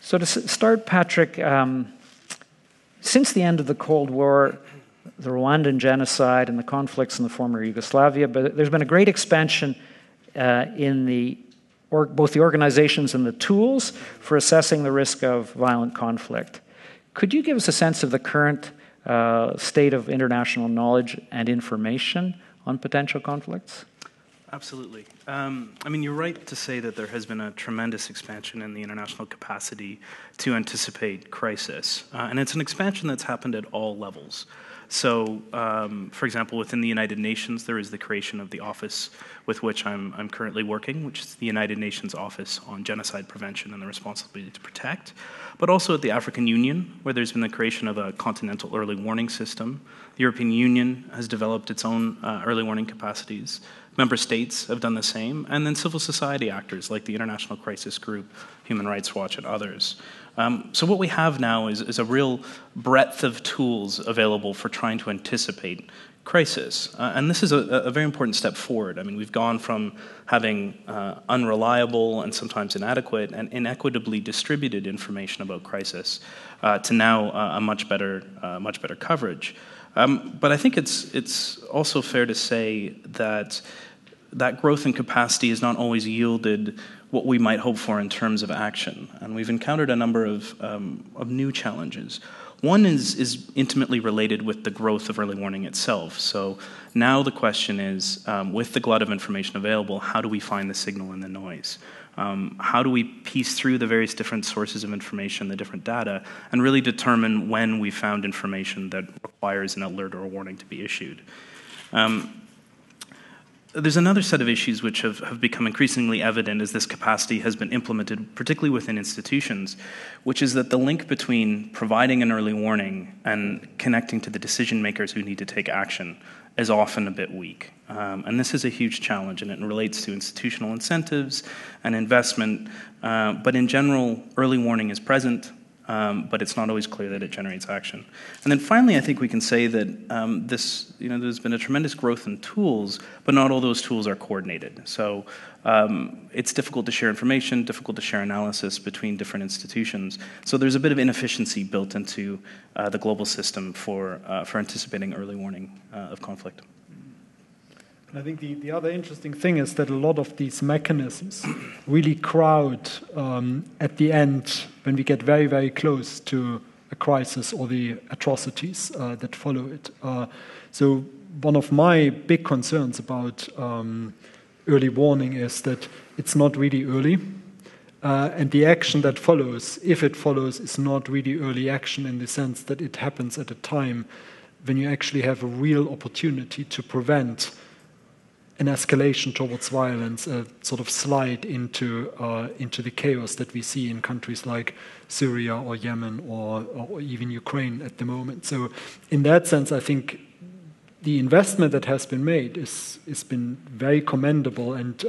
So to start, Patrick, since the end of the Cold War, the Rwandan genocide and the conflicts in the former Yugoslavia, but there's been a great expansion in both the organizations and the tools for assessing the risk of violent conflict. Could you give us a sense of the current state of international knowledge and information on potential conflicts? Absolutely. I mean, you're right to say that there has been a tremendous expansion in the international capacity to anticipate crisis. And it's an expansion that's happened at all levels. So, for example, within the United Nations, there is the creation of the office with which I'm currently working, which is the United Nations Office on Genocide Prevention and the Responsibility to Protect, but also at the African Union, where there's been the creation of a continental early warning system. The European Union has developed its own early warning capacities. Member states have done the same, and then civil society actors like the International Crisis Group, Human Rights Watch, and others. So what we have now is a real breadth of tools available for trying to anticipate crisis. And this is a very important step forward. I mean, we've gone from having unreliable and sometimes inadequate and inequitably distributed information about crisis to now a much better coverage. But I think it's also fair to say that growth in capacity has not always yielded what we might hope for in terms of action. And we've encountered a number of new challenges. One is intimately related with the growth of early warning itself. So now the question is, with the glut of information available, how do we find the signal in the noise? How do we piece through the various different sources of information, the different data, and really determine when we found information that requires an alert or a warning to be issued? There's another set of issues which have become increasingly evident as this capacity has been implemented, particularly within institutions, which is that the link between providing an early warning and connecting to the decision makers who need to take action is often a bit weak. And this is a huge challenge, and it relates to institutional incentives and investment. But in general, early warning is present, but it's not always clear that it generates action. And then finally, I think we can say that there's been a tremendous growth in tools, but not all those tools are coordinated. So it's difficult to share information, difficult to share analysis between different institutions. So there's a bit of inefficiency built into the global system for anticipating early warning of conflict. I think the other interesting thing is that a lot of these mechanisms really crowd at the end when we get very, very close to a crisis or the atrocities that follow it. So one of my big concerns about early warning is that it's not really early. And the action that follows, if it follows, is not really early action in the sense that it happens at a time when you actually have a real opportunity to prevent an escalation towards violence, a sort of slide into the chaos that we see in countries like Syria or Yemen or even Ukraine at the moment. So in that sense, I think the investment that has been made has been very commendable, and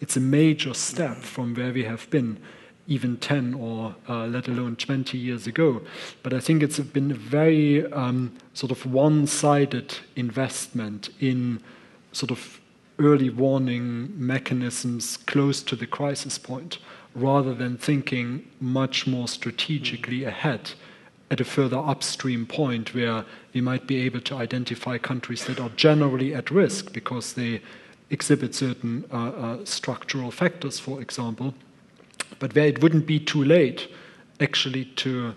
it's a major step from where we have been even 10 or let alone 20 years ago. But I think it's been a very sort of one-sided investment in sort of early warning mechanisms close to the crisis point, rather than thinking much more strategically ahead at a further upstream point where we might be able to identify countries that are generally at risk because they exhibit certain structural factors, for example, but where it wouldn't be too late actually to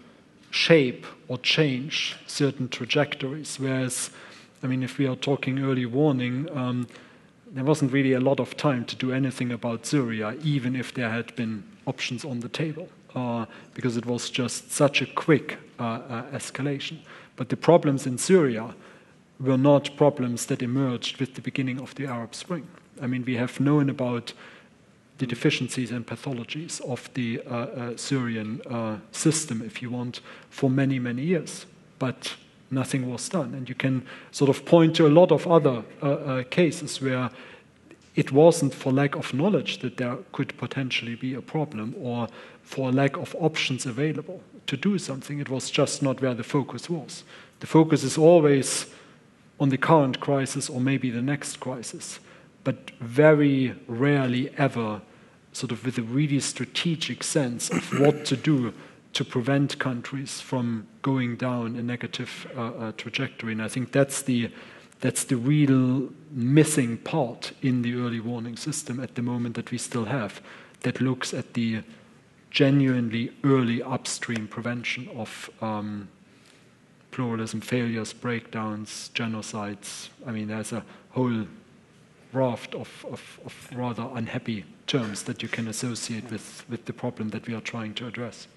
shape or change certain trajectories. Whereas, I mean, if we are talking early warning, there wasn't really a lot of time to do anything about Syria, even if there had been options on the table, because it was just such a quick escalation. But the problems in Syria were not problems that emerged with the beginning of the Arab Spring. I mean, we have known about the deficiencies and pathologies of the Syrian system, if you want, for many, many years. But nothing was done. And you can sort of point to a lot of other cases where it wasn't for lack of knowledge that there could potentially be a problem or for lack of options available to do something. It was just not where the focus was. The focus is always on the current crisis or maybe the next crisis, but very rarely ever sort of with a really strategic sense of what to do to prevent countries from going down a negative trajectory. And I think that's the real missing part in the early warning system at the moment that we still have, that looks at the genuinely early upstream prevention of pluralism failures, breakdowns, genocides. I mean, there's a whole raft of rather unhappy terms that you can associate with the problem that we are trying to address.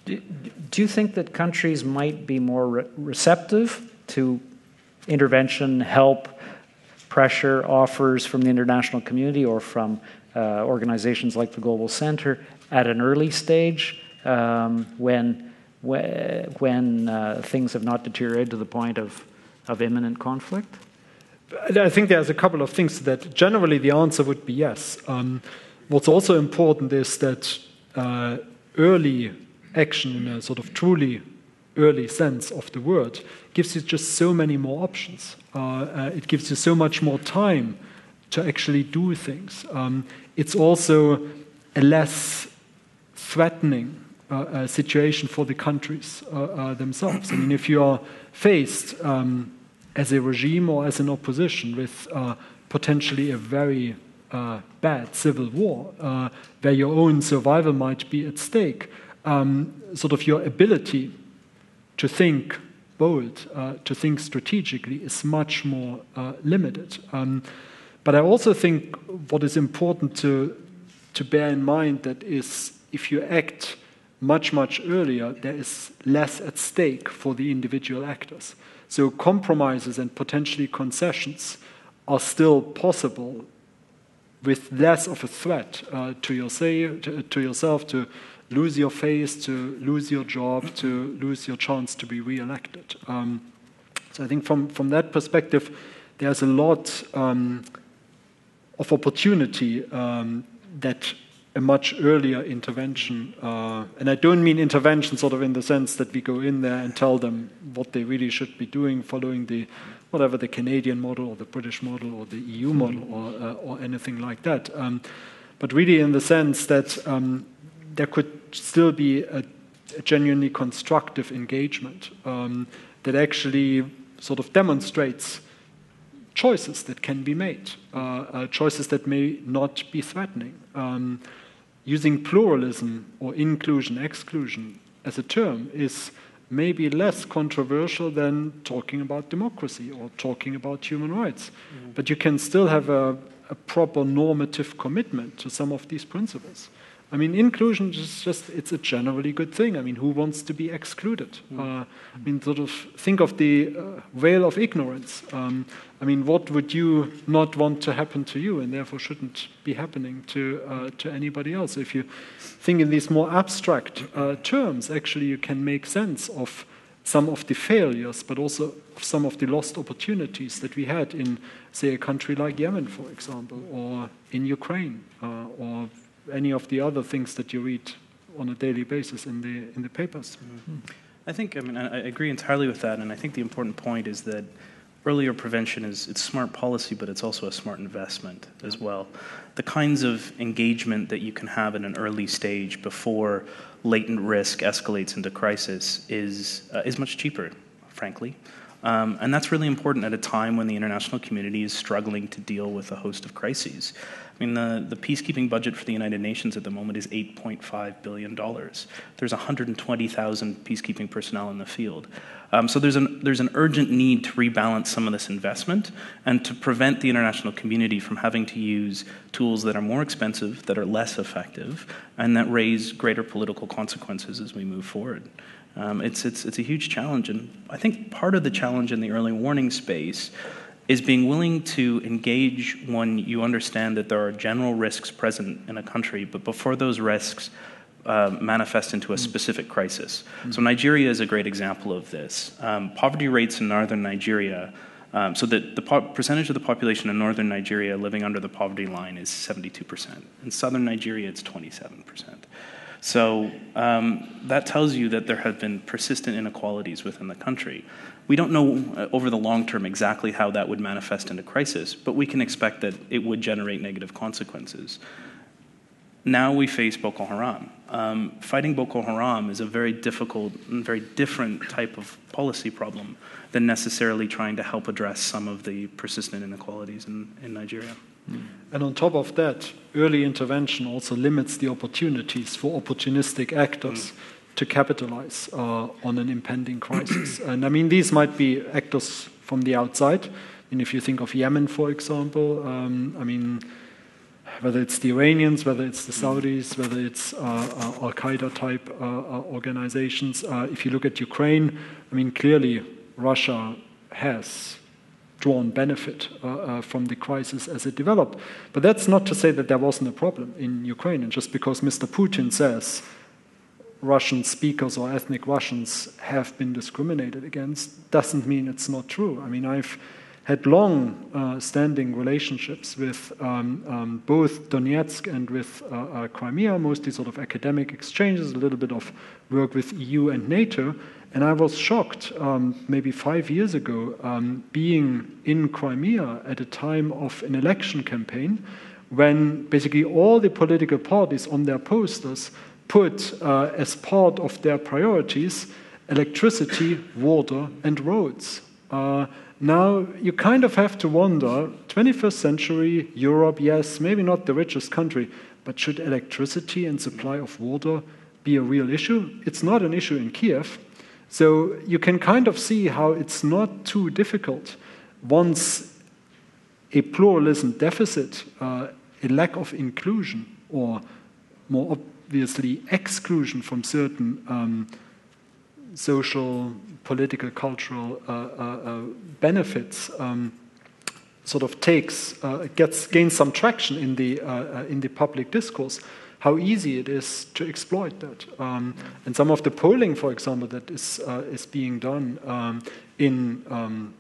Do you think that countries might be more receptive to intervention, help, pressure, offers from the international community or from organizations like the Global Center at an early stage when things have not deteriorated to the point of imminent conflict? I think there's a couple of things to that. Generally, the answer would be yes. What's also important is that early action, in a sort of truly early sense of the word, gives you just so many more options. It gives you so much more time to actually do things. It's also a less threatening situation for the countries themselves. I mean, if you are faced as a regime or as an opposition with potentially a very bad civil war, where your own survival might be at stake, sort of your ability to think bold, to think strategically is much more limited. But I also think what is important to bear in mind that is if you act much, much earlier, there is less at stake for the individual actors. So compromises and potentially concessions are still possible with less of a threat to yourself, to lose your face, to lose your job, to lose your chance to be re-elected. So I think from that perspective, there's a lot of opportunity that a much earlier intervention, and I don't mean intervention sort of in the sense that we go in there and tell them what they really should be doing, following the whatever the Canadian model or the British model or the EU model or anything like that, but really in the sense that there could still be a genuinely constructive engagement that actually sort of demonstrates choices that can be made, choices that may not be threatening. Using pluralism or inclusion, exclusion as a term is maybe less controversial than talking about democracy or talking about human rights. Mm-hmm. But you can still have a proper normative commitment to some of these principles. I mean, inclusion is just, it's a generally good thing. I mean, who wants to be excluded? I mean, sort of think of the veil of ignorance. I mean, what would you not want to happen to you and therefore shouldn't be happening to anybody else? If you think in these more abstract terms, actually you can make sense of some of the failures, but also of some of the lost opportunities that we had in, say, a country like Yemen, for example, or in Ukraine, or any of the other things that you read on a daily basis in the papers. Mm-hmm. I think, I mean, I agree entirely with that, and I think the important point is that earlier prevention it's smart policy, but it's also a smart investment as well. The kinds of engagement that you can have in an early stage before latent risk escalates into crisis is much cheaper, frankly. And that's really important at a time when the international community is struggling to deal with a host of crises. I mean, the peacekeeping budget for the United Nations at the moment is $8.5 billion. There's 120,000 peacekeeping personnel in the field. So there's an urgent need to rebalance some of this investment and to prevent the international community from having to use tools that are more expensive, that are less effective, and that raise greater political consequences as we move forward. It's a huge challenge, and I think part of the challenge in the early warning space is being willing to engage when you understand that there are general risks present in a country, but before those risks manifest into a specific crisis. So Nigeria is a great example of this. Poverty rates in northern Nigeria, so the percentage of the population in northern Nigeria living under the poverty line is 72%. In southern Nigeria, it's 27%. So that tells you that there have been persistent inequalities within the country. We don't know over the long term exactly how that would manifest into crisis, but we can expect that it would generate negative consequences. Now we face Boko Haram. Fighting Boko Haram is a very difficult and very different type of policy problem than necessarily trying to help address some of the persistent inequalities in Nigeria. And on top of that, early intervention also limits the opportunities for opportunistic actors to capitalize on an impending crisis. And I mean, these might be actors from the outside. And if you think of Yemen, for example, I mean, whether it's the Iranians, whether it's the Saudis, whether it's Al-Qaeda type organizations. If you look at Ukraine, I mean, clearly Russia has drawn benefit from the crisis as it developed. But that's not to say that there wasn't a problem in Ukraine. And just because Mr. Putin says Russian speakers or ethnic Russians have been discriminated against doesn't mean it's not true. I mean, I've had long-standing relationships with both Donetsk and with Crimea, mostly sort of academic exchanges, a little bit of work with EU and NATO. And I was shocked, maybe 5 years ago, being in Crimea at a time of an election campaign when basically all the political parties on their posters put as part of their priorities electricity, water, and roads. Now, you kind of have to wonder, 21st century Europe, yes, maybe not the richest country, but should electricity and supply of water be a real issue? It's not an issue in Kiev. So you can kind of see how it's not too difficult once a pluralism deficit, a lack of inclusion, or more obviously exclusion from certain social, political, cultural benefits sort of gains some traction in the public discourse, how easy it is to exploit that. And some of the polling, for example, that is being done in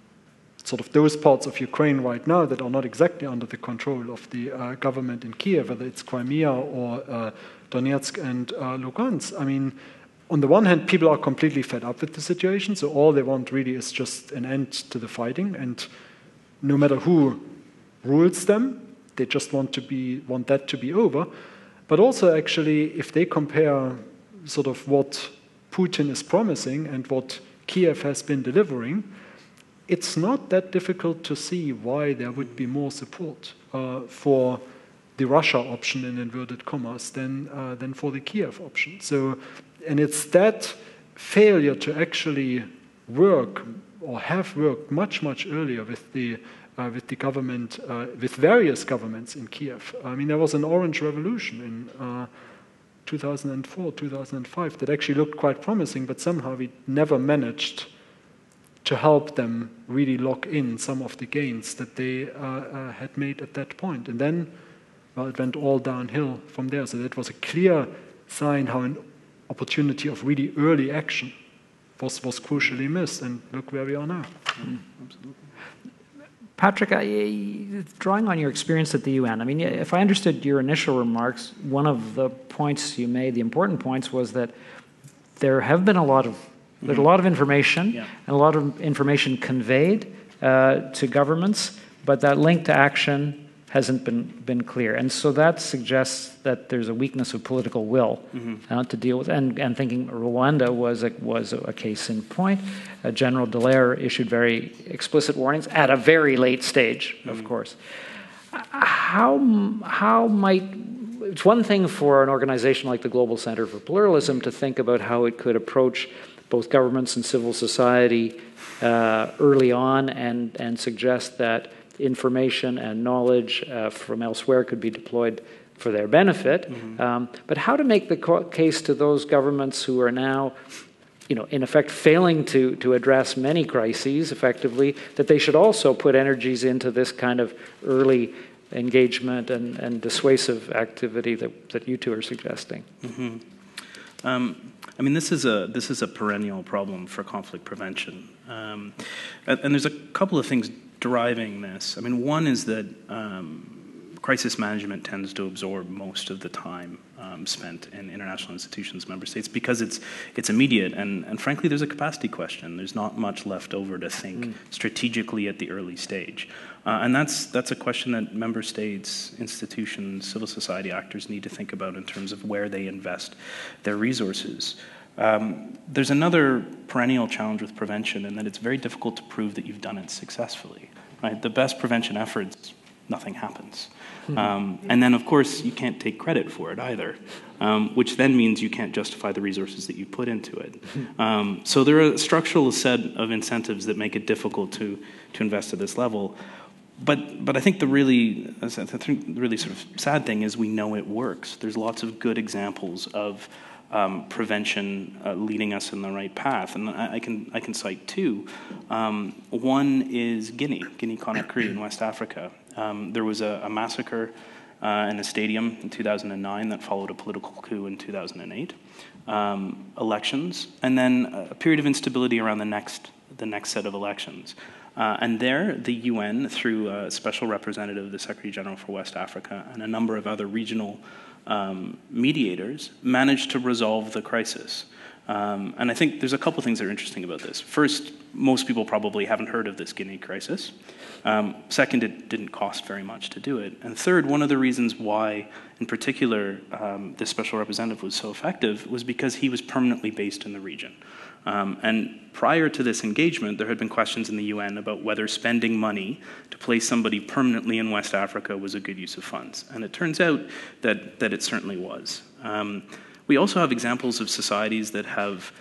sort of those parts of Ukraine right now that are not exactly under the control of the government in Kiev, whether it's Crimea or Donetsk and Lugansk. I mean, on the one hand, people are completely fed up with the situation, so all they want really is just an end to the fighting, and no matter who rules them, they just want that to be over. But also, actually, if they compare sort of what Putin is promising and what Kiev has been delivering, it's not that difficult to see why there would be more support for the Russia option, in inverted commas, than for the Kiev option. So, and it's that failure to actually work or have worked much, much earlier with the government, with various governments in Kiev. I mean, there was an Orange Revolution in 2004, 2005 that actually looked quite promising, but somehow we never managed to help them really lock in some of the gains that they had made at that point. And then, well, it went all downhill from there. So that was a clear sign how an opportunity of really early action was crucially missed. And look where we are now. Absolutely. Patrick, drawing on your experience at the UN, I mean, if I understood your initial remarks, one of the points you made, the important points, was that there have been a lot of information, and a lot of information conveyed to governments, but that link to action hasn't been clear. And so that suggests that there's a weakness of political will to deal with. And thinking Rwanda was a case in point. General Dallaire issued very explicit warnings at a very late stage, of course. How might... It's one thing for an organization like the Global Center for Pluralism to think about how it could approach both governments and civil society early on and suggest that information and knowledge from elsewhere could be deployed for their benefit. But how to make the case to those governments who are now, in effect, failing to address many crises effectively, that they should also put energies into this kind of early engagement and dissuasive activity that you two are suggesting? I mean, this is a perennial problem for conflict prevention, and there's a couple of things driving this. I mean, one is that crisis management tends to absorb most of the time spent in international institutions, member states, because it's immediate, and frankly, there's a capacity question. There's not much left over to think strategically at the early stage. And that's a question that member states, institutions, civil society actors need to think about in terms of where they invest their resources. There's another perennial challenge with prevention in that it's very difficult to prove that you've done it successfully. Right? The best prevention efforts, nothing happens. And then, of course, you can't take credit for it either, which then means you can't justify the resources that you put into it. So there are a structural set of incentives that make it difficult to invest at this level. But I think the really sort of sad thing is we know it works. There's lots of good examples of prevention leading us in the right path, and I can cite two. One is Guinea-Conakry in West Africa. There was a massacre in a stadium in 2009 that followed a political coup in 2008, elections, and then a period of instability around the next set of elections. And there, the UN, through a special representative, the Secretary General for West Africa, and a number of other regional mediators, managed to resolve the crisis. And I think there's a couple things that are interesting about this. First, most people probably haven't heard of this Guinea crisis. Second, it didn't cost very much to do it. And third, one of the reasons why, in particular, this special representative was so effective was because he was permanently based in the region. And prior to this engagement, there had been questions in the UN about whether spending money to place somebody permanently in West Africa was a good use of funds. And it turns out that it certainly was. We also have examples of societies that have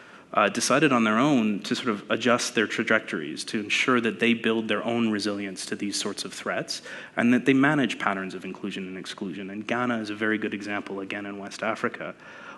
decided on their own to sort of adjust their trajectories to ensure that they build their own resilience to these sorts of threats and that they manage patterns of inclusion and exclusion. And Ghana is a very good example, again, in West Africa,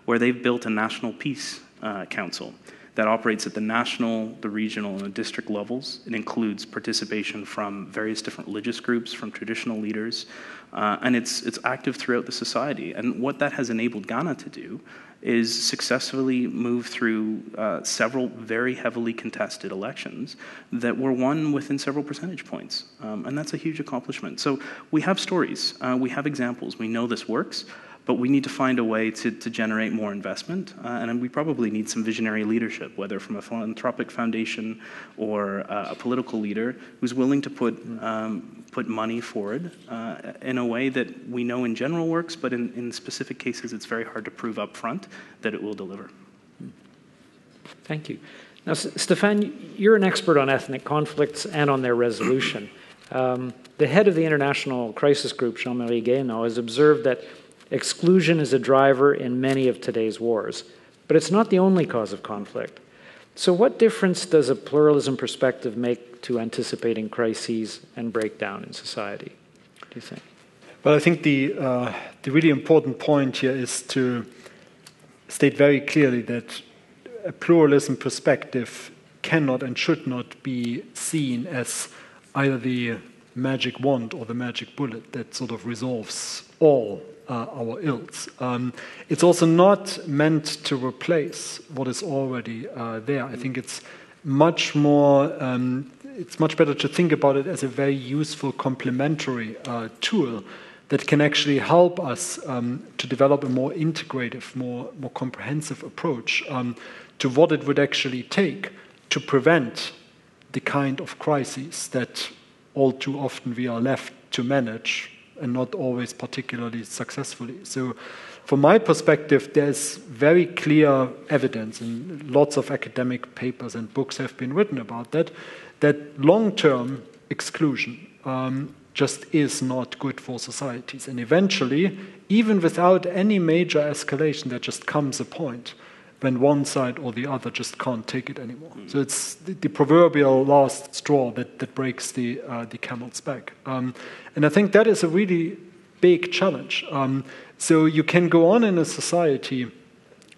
where they've built a national peace council that operates at the national, the regional, and the district levels. It includes participation from various different religious groups, from traditional leaders, and it's active throughout the society. And what that has enabled Ghana to do is successfully move through several very heavily contested elections that were won within several percentage points. And that's a huge accomplishment. So we have stories, we have examples, we know this works, but we need to find a way to generate more investment, and we probably need some visionary leadership, whether from a philanthropic foundation or a political leader who's willing to put money forward in a way that we know in general works, but in specific cases it's very hard to prove up front that it will deliver. Thank you. Now, Stefan, you're an expert on ethnic conflicts and on their resolution. The head of the International Crisis Group, Jean-Marie Guéhenno, has observed that exclusion is a driver in many of today's wars, but it's not the only cause of conflict. So what difference does a pluralism perspective make to anticipating crises and breakdown in society, do you think? Well, I think the really important point here is to state very clearly that a pluralism perspective cannot and should not be seen as either the magic wand or the magic bullet that sort of resolves all our ills. It's also not meant to replace what is already there. I think it's much more, it's much better to think about it as a very useful complementary tool that can actually help us to develop a more integrative, more comprehensive approach to what it would actually take to prevent the kind of crises that all too often we are left to manage, and not always particularly successfully. So from my perspective, there's very clear evidence, and lots of academic papers and books have been written about that long-term exclusion just is not good for societies. And eventually, even without any major escalation, there just comes a point when one side or the other just can't take it anymore. So it's the proverbial last straw that breaks the camel's back. And I think that is a really big challenge. So you can go on in a society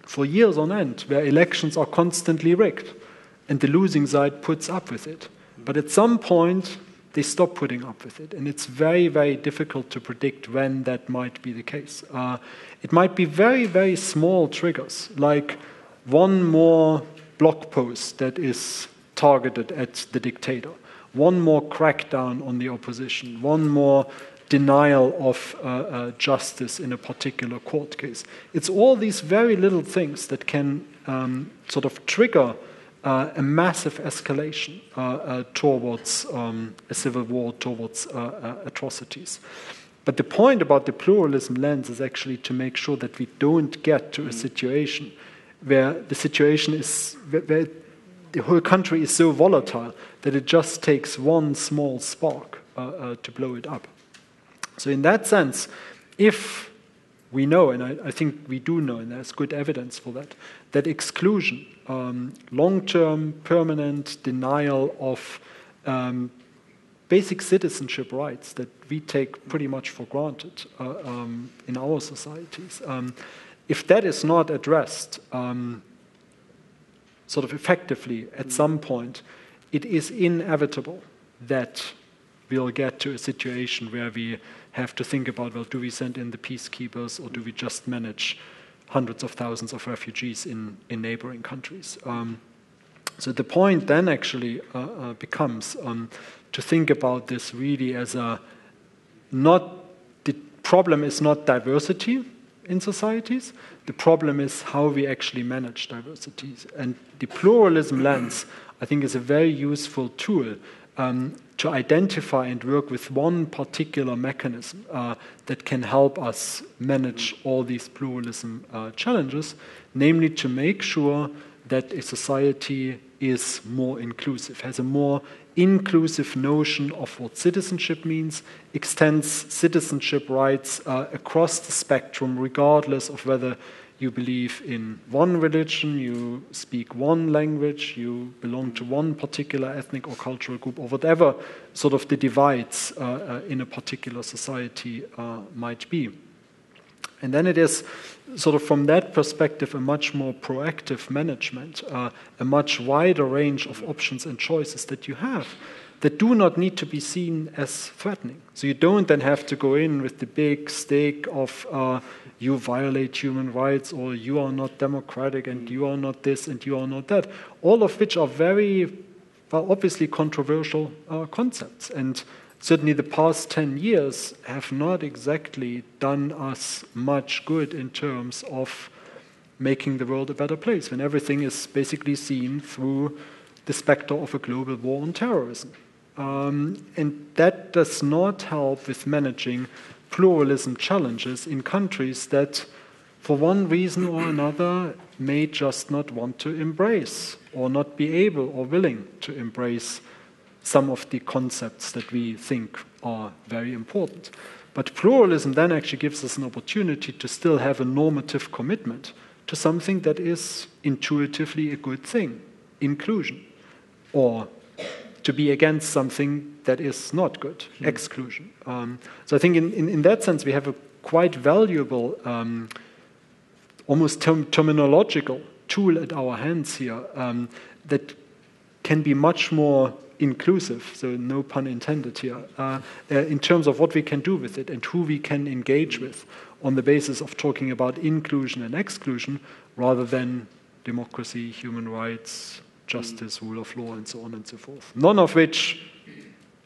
for years on end where elections are constantly rigged and the losing side puts up with it. But at some point, they stop putting up with it. And it's very, very difficult to predict when that might be the case. It might be very, very small triggers, like one more blog post that is targeted at the dictator, one more crackdown on the opposition, one more denial of justice in a particular court case. It's all these very little things that can sort of trigger a massive escalation towards a civil war, towards atrocities. But the point about the pluralism lens is actually to make sure that we don't get to a situation where the situation is, where the whole country is so volatile that it just takes one small spark to blow it up. So in that sense, if we know, and I think we do know, and there's good evidence for that, that exclusion, long-term, permanent denial of basic citizenship rights that we take pretty much for granted in our societies, if that is not addressed sort of effectively at some point, it is inevitable that we'll get to a situation where we have to think about, well, do we send in the peacekeepers or do we just manage hundreds of thousands of refugees in neighboring countries? So the point then actually becomes to think about this really as the problem is not diversity in societies, the problem is how we actually manage diversities. And the pluralism lens, I think, is a very useful tool to identify and work with one particular mechanism that can help us manage all these pluralism challenges, namely to make sure that a society is more inclusive, has a more inclusive notion of what citizenship means, extends citizenship rights across the spectrum, regardless of whether you believe in one religion, you speak one language, you belong to one particular ethnic or cultural group, or whatever sort of the divides in a particular society might be. And then it is sort of from that perspective a much more proactive management, a much wider range of options and choices that you have that do not need to be seen as threatening. So you don't then have to go in with the big stake of you violate human rights or you are not democratic and you are not this and you are not that, all of which are very, well, obviously controversial concepts. And certainly the past 10 years have not exactly done us much good in terms of making the world a better place, when everything is basically seen through the specter of a global war on terrorism. And that does not help with managing pluralism challenges in countries that, for one reason or another, may just not want to embrace or not be able or willing to embrace some of the concepts that we think are very important. But pluralism then actually gives us an opportunity to still have a normative commitment to something that is intuitively a good thing, inclusion, or to be against something that is not good, exclusion. So I think in that sense we have a quite valuable, almost terminological tool at our hands here that can be much more inclusive, so no pun intended here, in terms of what we can do with it and who we can engage with on the basis of talking about inclusion and exclusion rather than democracy, human rights, justice, rule of law, and so on and so forth. None of which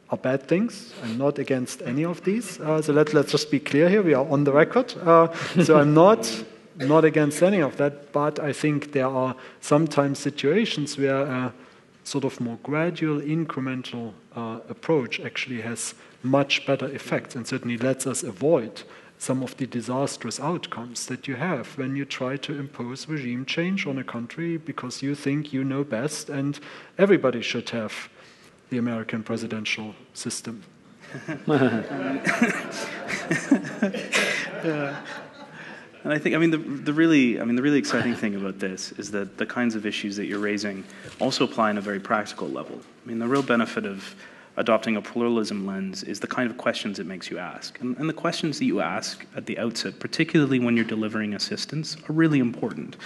are bad things. I'm not against any of these. So let's just be clear here. We are on the record. So I'm not against any of that, but I think there are sometimes situations where sort of more gradual, incremental approach actually has much better effects and certainly lets us avoid some of the disastrous outcomes that you have when you try to impose regime change on a country because you think you know best and everybody should have the American presidential system. And I think, the really exciting thing about this is that the kinds of issues that you're raising also apply on a very practical level. The real benefit of adopting a pluralism lens is the kind of questions it makes you ask. And the questions that you ask at the outset, particularly when you're delivering assistance, are really important.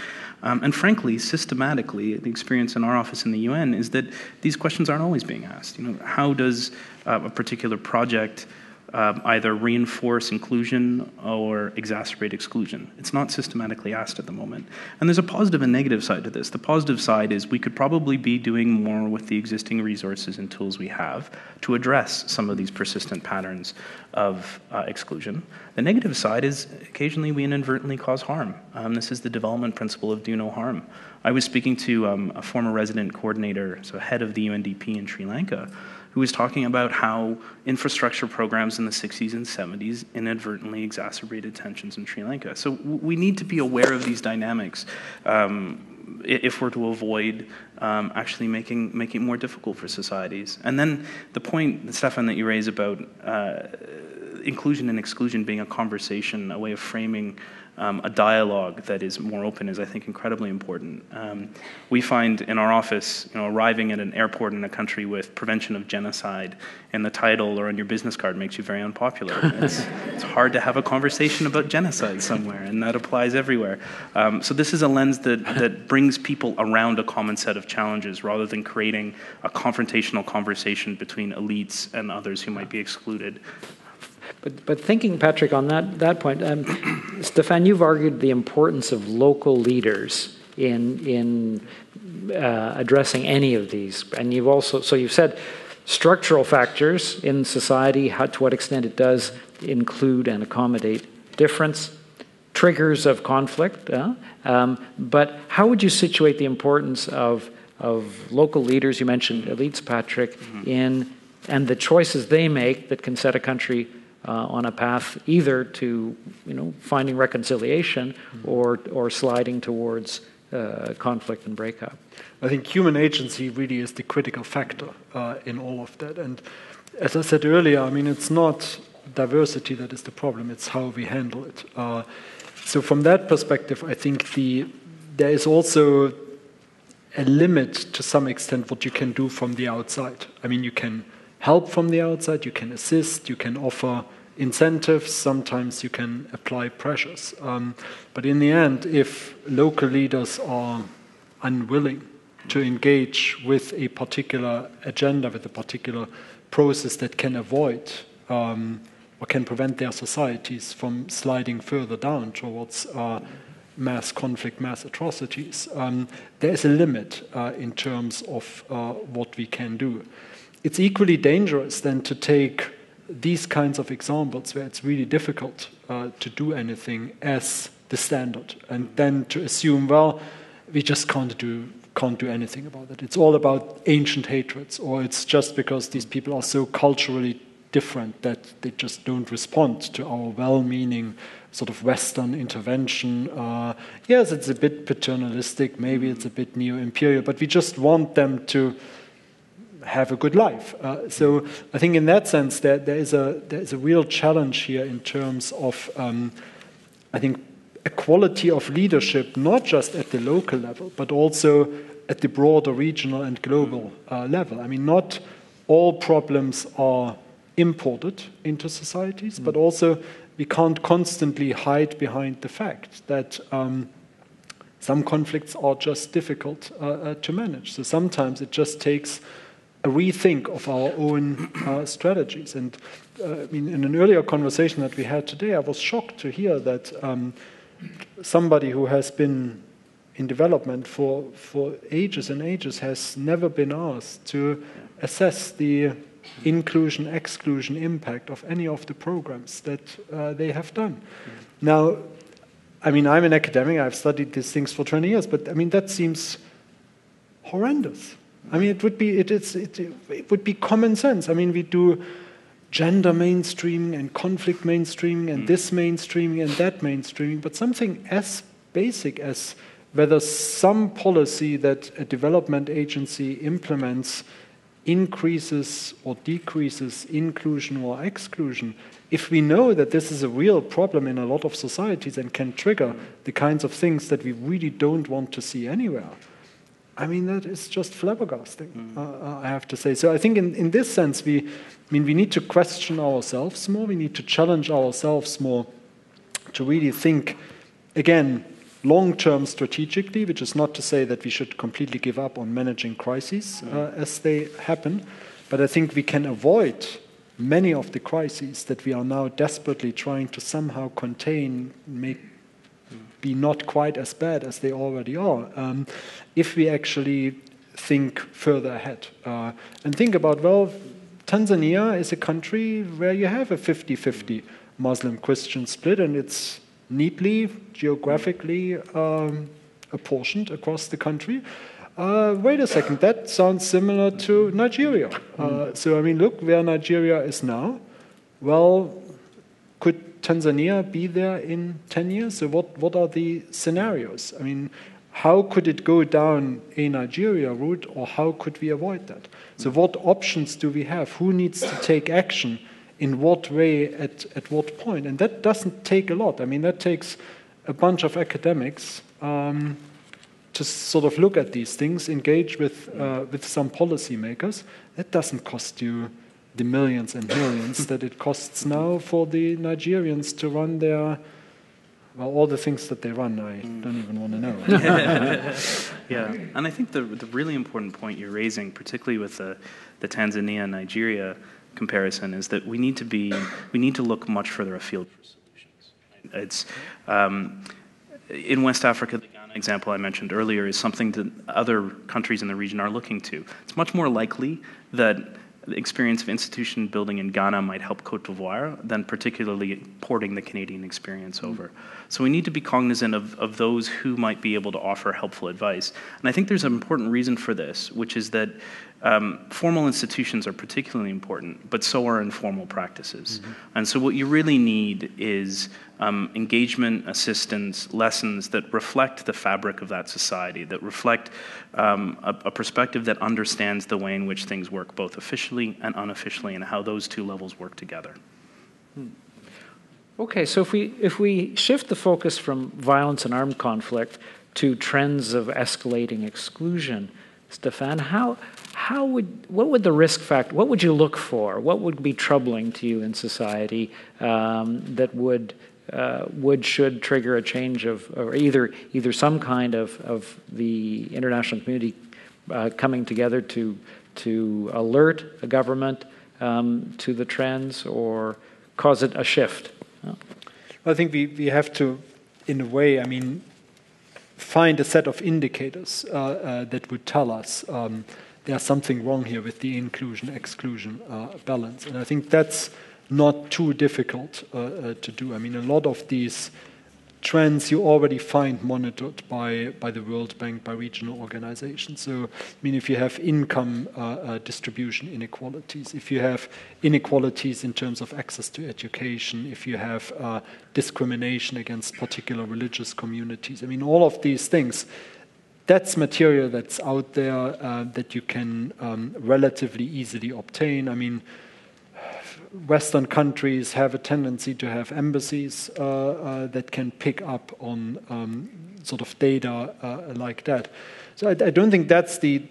And frankly, systematically, the experience in our office in the UN is that these questions aren't always being asked. How does a particular project either reinforce inclusion or exacerbate exclusion. It's not systematically asked at the moment. And there's a positive and negative side to this. The positive side is we could probably be doing more with the existing resources and tools we have to address some of these persistent patterns of exclusion. The negative side is occasionally we inadvertently cause harm. This is the development principle of do no harm. I was speaking to a former resident coordinator, so head of the UNDP in Sri Lanka, who was talking about how infrastructure programs in the 60s and 70s inadvertently exacerbated tensions in Sri Lanka. So we need to be aware of these dynamics if we're to avoid actually making it more difficult for societies. And then the point, Stefan, that you raise about inclusion and exclusion being a conversation, a way of framing a dialogue that is more open is, I think, incredibly important. We find in our office, arriving at an airport in a country with prevention of genocide in the title or on your business card makes you very unpopular. It's hard to have a conversation about genocide somewhere, and that applies everywhere. So this is a lens that brings people around a common set of challenges rather than creating a confrontational conversation between elites and others who might be excluded. But thinking, Patrick, on that point, Stefan, you've argued the importance of local leaders in addressing any of these, and you've said structural factors in society, to what extent it does include and accommodate difference, triggers of conflict. But how would you situate the importance of local leaders? You mentioned elites, Patrick, and the choices they make that can set a country on a path either to finding reconciliation or sliding towards conflict and breakup. I think human agency really is the critical factor in all of that. And as I said earlier, I mean, it's not diversity that is the problem, it's how we handle it. So from that perspective, I think there is also a limit to some extent what you can do from the outside. I mean, you can help from the outside, you can assist, you can offer incentives, sometimes you can apply pressures. But in the end, if local leaders are unwilling to engage with a particular agenda, with a particular process that can avoid or can prevent their societies from sliding further down towards mass conflict, mass atrocities, there is a limit in terms of what we can do. It's equally dangerous then to take these kinds of examples where it's really difficult to do anything as the standard, and then to assume, well, we just can't do anything about it. It's all about ancient hatreds, or it's just because these people are so culturally different that they just don't respond to our well-meaning sort of Western intervention. Yes, it's a bit paternalistic, maybe it's a bit neo-imperial, but we just want them to have a good life. So I think in that sense there is a real challenge here in terms of I think a quality of leadership, not just at the local level, but also at the broader regional and global level. I mean, not all problems are imported into societies, but also we can't constantly hide behind the fact that some conflicts are just difficult to manage. So sometimes it just takes a rethink of our own strategies. And I mean, in an earlier conversation that we had today, I was shocked to hear that somebody who has been in development for ages and ages has never been asked to assess the inclusion-exclusion impact of any of the programs that they have done. Now, I mean, I'm an academic, I've studied these things for 20 years, but I mean, that seems horrendous. I mean, it would be common sense. I mean, we do gender mainstreaming and conflict mainstreaming and this mainstreaming and that mainstreaming, but something as basic as whether some policy that a development agency implements increases or decreases inclusion or exclusion, if we know that this is a real problem in a lot of societies and can trigger the kinds of things that we really don't want to see anywhere, I mean, that is just flabbergasting, I have to say. So I think in this sense, we need to question ourselves more, we need to challenge ourselves more to really think, again, long-term strategically, which is not to say that we should completely give up on managing crises as they happen, but I think we can avoid many of the crises that we are now desperately trying to somehow contain, make be not quite as bad as they already are, if we actually think further ahead. And think about, well, Tanzania is a country where you have a 50-50 Muslim-Christian split, and it's neatly, geographically apportioned across the country. Wait a second, that sounds similar to Nigeria. So, I mean, look where Nigeria is now. Well, could Tanzania be there in 10 years? So what are the scenarios? I mean, how could it go down a Nigeria route, or how could we avoid that? So what options do we have? Who needs to take action? In what way, at what point? And that doesn't take a lot. I mean, that takes a bunch of academics to sort of look at these things, engage with some policymakers. That doesn't cost you the millions and millions that it costs now for the Nigerians to run their, well, all the things that they run, I don't even want to know. Yeah, and I think the really important point you're raising, particularly with the Tanzania-Nigeria comparison, is that we need to look much further afield for solutions. It's in West Africa, the Ghana example I mentioned earlier is something that other countries in the region are looking to. It's much more likely that the experience of institution building in Ghana might help Côte d'Ivoire than particularly porting the Canadian experience over. So we need to be cognizant of those who might be able to offer helpful advice. And I think there's an important reason for this, which is that formal institutions are particularly important, but so are informal practices. And so what you really need is engagement, assistance, lessons that reflect the fabric of that society, that reflect a perspective that understands the way in which things work both officially and unofficially, and how those two levels work together. Okay, so if we shift the focus from violence and armed conflict to trends of escalating exclusion, Stefan, what would the risk factor, what would you look for? What would be troubling to you in society that should trigger a change of, or either some kind of the international community coming together to alert a government to the trends, or cause it a shift? I think we have to, in a way, I mean, find a set of indicators that would tell us there's something wrong here with the inclusion-exclusion balance. And I think that's not too difficult to do. I mean, a lot of these trends you already find monitored by the World Bank, by regional organizations. So, I mean, if you have income distribution inequalities, if you have inequalities in terms of access to education, if you have discrimination against particular religious communities, I mean, all of these things, that's material that's out there that you can relatively easily obtain. I mean, Western countries have a tendency to have embassies that can pick up on sort of data like that. So I don't think that's the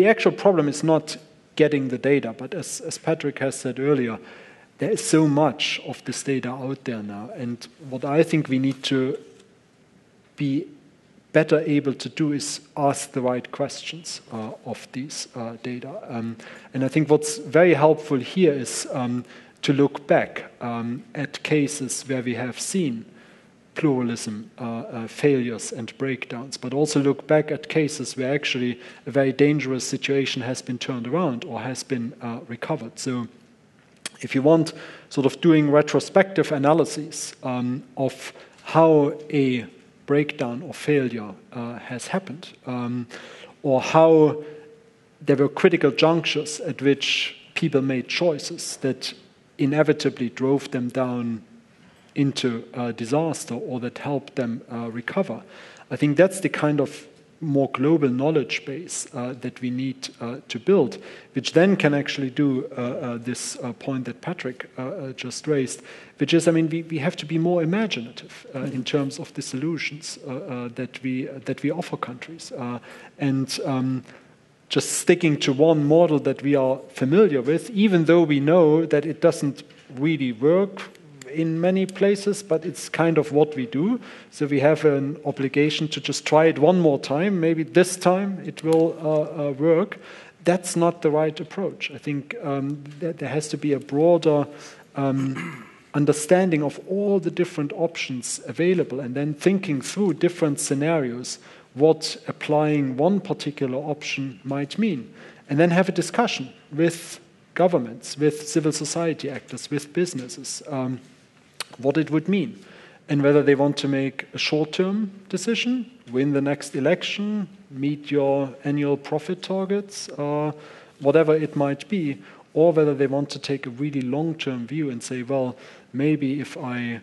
actual problem is not getting the data, but as Patrick has said earlier, there is so much of this data out there now. And what I think we need to be better able to do is ask the right questions of these data. And I think what's very helpful here is to look back at cases where we have seen pluralism failures and breakdowns, but also look back at cases where actually a very dangerous situation has been turned around or has been recovered. So if you want sort of doing retrospective analyses of how a breakdown or failure has happened, or how there were critical junctures at which people made choices that inevitably drove them down into disaster or that helped them recover. I think that's the kind of more global knowledge base that we need to build, which then can actually do this point that Patrick just raised, which is, I mean, we have to be more imaginative in terms of the solutions that we offer countries, and just sticking to one model that we are familiar with, even though we know that it doesn't really work in many places, but it's kind of what we do. So we have an obligation to just try it one more time. Maybe this time it will work. that's not the right approach. I think that there has to be a broader understanding of all the different options available, and then thinking through different scenarios, what applying one particular option might mean. And then have a discussion with governments, with civil society actors, with businesses, what it would mean. And whether they want to make a short-term decision, win the next election, meet your annual profit targets, whatever it might be, or whether they want to take a really long-term view and say, well, maybe if I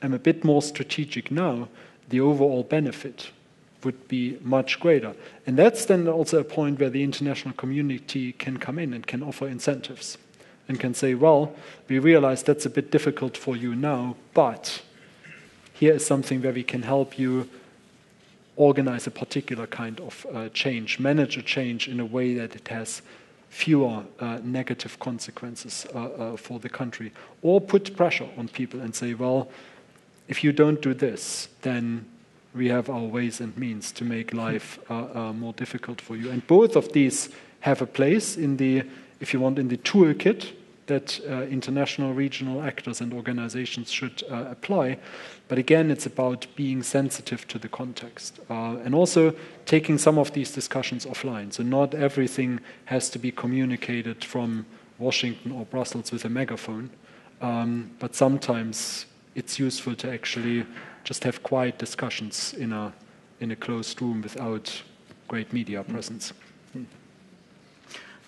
am a bit more strategic now, the overall benefit would be much greater. And that's then also a point where the international community can come in and can offer incentives and can say, well, we realize that's a bit difficult for you now, but here is something where we can help you organize a particular kind of change, manage a change in a way that it has fewer negative consequences for the country. Or put pressure on people and say, well, if you don't do this, then we have our ways and means to make life more difficult for you. And both of these have a place in the, if you want, in the toolkit that international regional actors and organizations should apply. But again, it's about being sensitive to the context and also taking some of these discussions offline. So not everything has to be communicated from Washington or Brussels with a megaphone, but sometimes it's useful to actually just have quiet discussions in a closed room without great media presence.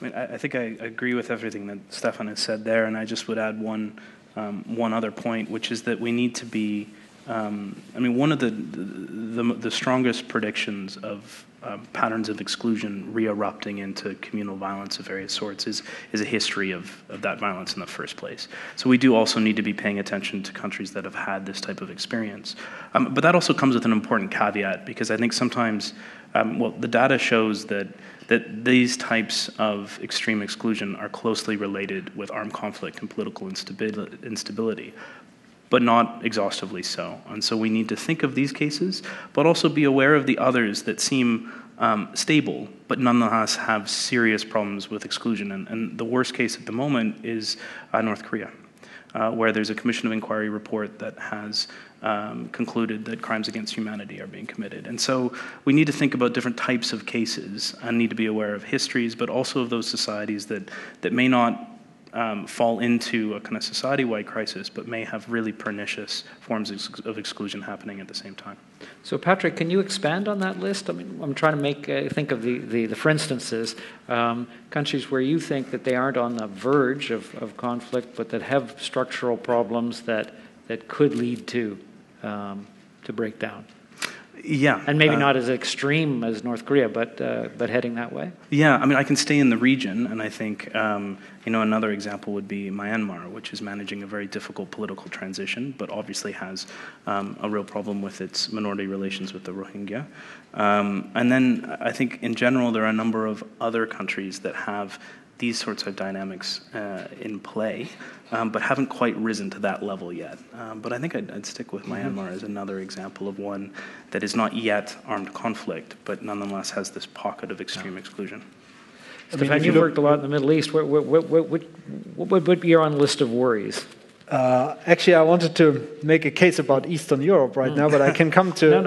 I mean, I think I agree with everything that Stefan has said there, and I just would add one other point, which is that we need to be. I mean, one of the strongest predictions of patterns of exclusion re-erupting into communal violence of various sorts is a history of that violence in the first place. So we do also need to be paying attention to countries that have had this type of experience. But that also comes with an important caveat, because I think sometimes, the data shows that these types of extreme exclusion are closely related with armed conflict and political instability, but not exhaustively so. And so we need to think of these cases, but also be aware of the others that seem stable, but nonetheless have serious problems with exclusion. And the worst case at the moment is North Korea, where there's a Commission of Inquiry report that has concluded that crimes against humanity are being committed. And so we need to think about different types of cases and need to be aware of histories, but also of those societies that may not fall into a kind of society-wide crisis, but may have really pernicious forms of exclusion happening at the same time. So, Patrick, can you expand on that list? I mean, I'm trying to think of the for instances, countries where you think that they aren't on the verge of conflict, but that have structural problems that could lead to breakdown. Yeah, and maybe not as extreme as North Korea, but heading that way. Yeah, I mean, I can stay in the region, and I think another example would be Myanmar, which is managing a very difficult political transition, but obviously has a real problem with its minority relations with the Rohingya. And then I think in general there are a number of other countries that have these sorts of dynamics in play, but haven't quite risen to that level yet. But I think I'd stick with Myanmar as another example of one that is not yet armed conflict, but nonetheless has this pocket of extreme exclusion. Stefan, you've worked a lot in the Middle East. What would be on the list of worries? Actually, I wanted to make a case about Eastern Europe right now, but I can come to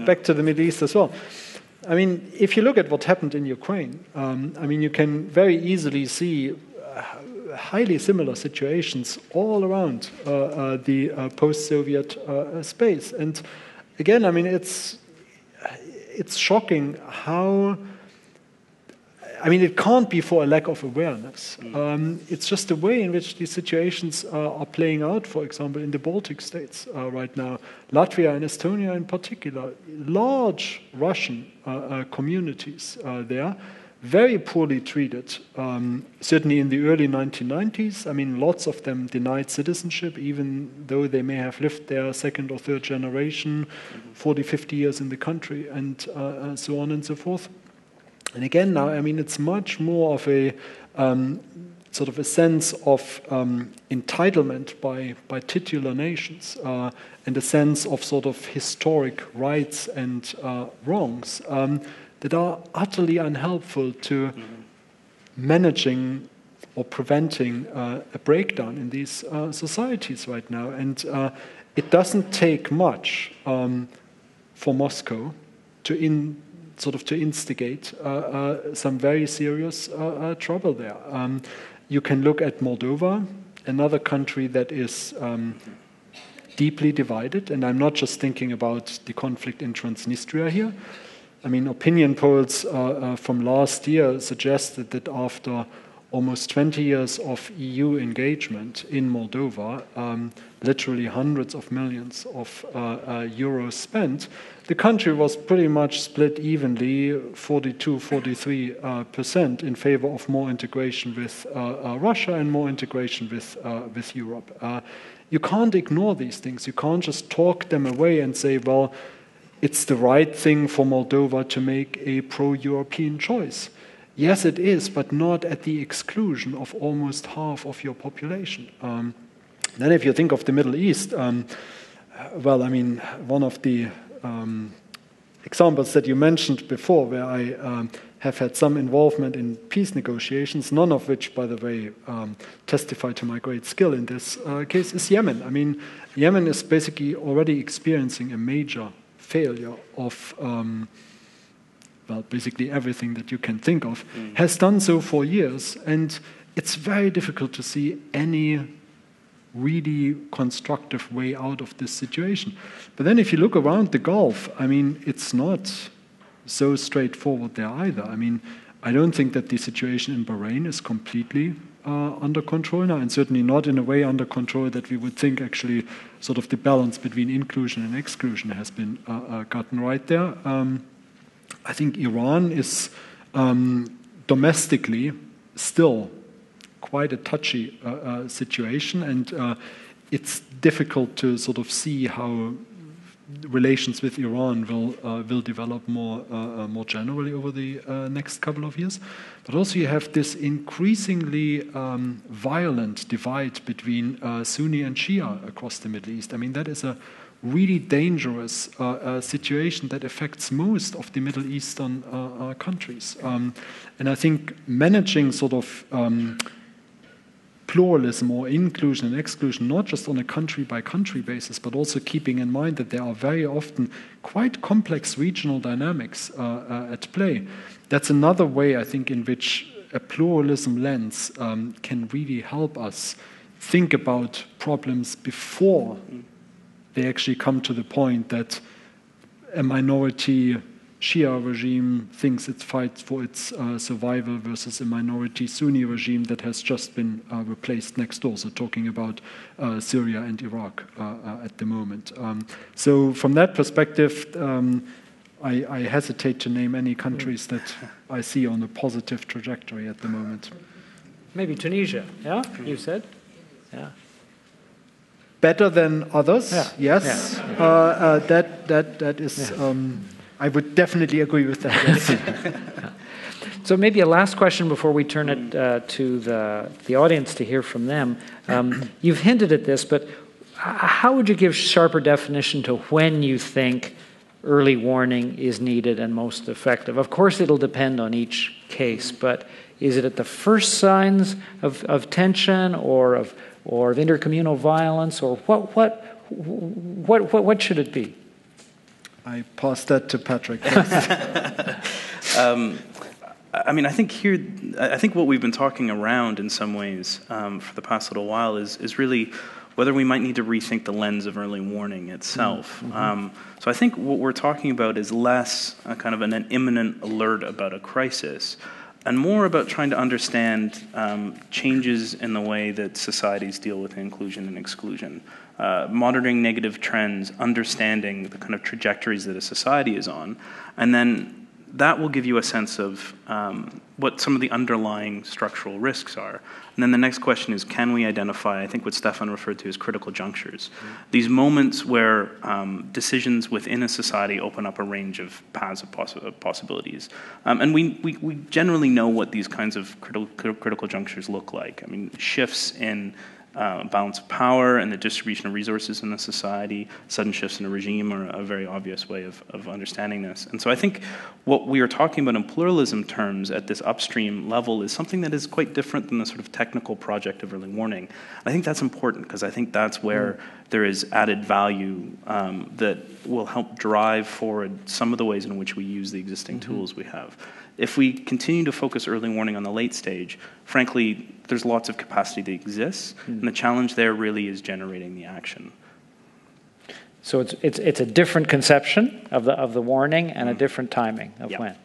back to the Middle East as well. I mean, if you look at what happened in Ukraine, I mean, you can very easily see highly similar situations all around the post-Soviet space. And again, I mean, it's shocking how. I mean, it can't be for a lack of awareness. It's just the way in which these situations are playing out, for example, in the Baltic states right now. Latvia and Estonia in particular, large Russian communities there, very poorly treated, certainly in the early 1990s. I mean, lots of them denied citizenship, even though they may have lived their second or third generation, 40, 50 years in the country, and so on and so forth. And again, now, I mean, it's much more of a sort of a sense of entitlement by titular nations and a sense of sort of historic rights and wrongs that are utterly unhelpful to managing or preventing a breakdown in these societies right now. And it doesn't take much for Moscow to instigate some very serious trouble there. You can look at Moldova, another country that is deeply divided, and I'm not just thinking about the conflict in Transnistria here. I mean, opinion polls from last year suggested that after almost 20 years of EU engagement in Moldova, literally hundreds of millions of euros spent, the country was pretty much split evenly, 42-43% in favor of more integration with Russia and more integration with Europe. You can't ignore these things. You can't just talk them away and say, well, it's the right thing for Moldova to make a pro-European choice. Yes, it is, but not at the exclusion of almost half of your population. Then if you think of the Middle East, well, I mean, one of the examples that you mentioned before, where I have had some involvement in peace negotiations, none of which, by the way, testify to my great skill in this case, is Yemen. I mean, Yemen is basically already experiencing a major failure of well, basically everything that you can think of, has done so for years, and it's very difficult to see any really constructive way out of this situation. But then if you look around the Gulf, I mean, it's not so straightforward there either. I mean, I don't think that the situation in Bahrain is completely under control now, and certainly not in a way under control that we would think actually sort of the balance between inclusion and exclusion has been gotten right there. I think Iran is domestically still quite a touchy situation, and it's difficult to sort of see how relations with Iran will develop more generally over the next couple of years. But also you have this increasingly violent divide between Sunni and Shia across the Middle East. I mean, that is a really dangerous situation that affects most of the Middle Eastern countries. And I think managing sort of pluralism or inclusion and exclusion, not just on a country-by-country basis, but also keeping in mind that there are very often quite complex regional dynamics at play. That's another way, I think, in which a pluralism lens can really help us think about problems before they actually come to the point that a minority Shia regime thinks it fights for its survival versus a minority Sunni regime that has just been replaced next door. So talking about Syria and Iraq at the moment. So from that perspective, I hesitate to name any countries that I see on a positive trajectory at the moment. Maybe Tunisia, yeah? You said? Yeah. Better than others, yeah. Yes. Yeah. That is... Yeah. I would definitely agree with that. Yes. So maybe a last question before we turn it to the audience to hear from them. You've hinted at this, but how would you give sharper definition to when you think early warning is needed and most effective? Of course, it'll depend on each case, but is it at the first signs of tension or of intercommunal violence, or what should it be? I pass that to Patrick. I mean, I think what we've been talking around in some ways for the past little while is really whether we might need to rethink the lens of early warning itself. Mm-hmm. So I think what we're talking about is less a kind of an imminent alert about a crisis, and more about trying to understand changes in the way that societies deal with inclusion and exclusion. Monitoring negative trends, understanding the kind of trajectories that a society is on, and then that will give you a sense of what some of the underlying structural risks are. And then the next question is, can we identify, I think what Stefan referred to as critical junctures, these moments where decisions within a society open up a range of paths of possibilities. And we generally know what these kinds of critical junctures look like. I mean, shifts in balance of power and the distribution of resources in the society. Sudden shifts in a regime are a very obvious way of understanding this. And so I think what we are talking about in pluralism terms at this upstream level is something that is quite different than the sort of technical project of early warning. And I think that's important because I think that's where there is added value that will help drive forward some of the ways in which we use the existing tools we have. If we continue to focus early warning on the late stage, frankly, there's lots of capacity that exists, and the challenge there really is generating the action. So it's a different conception of the warning and a different timing of when.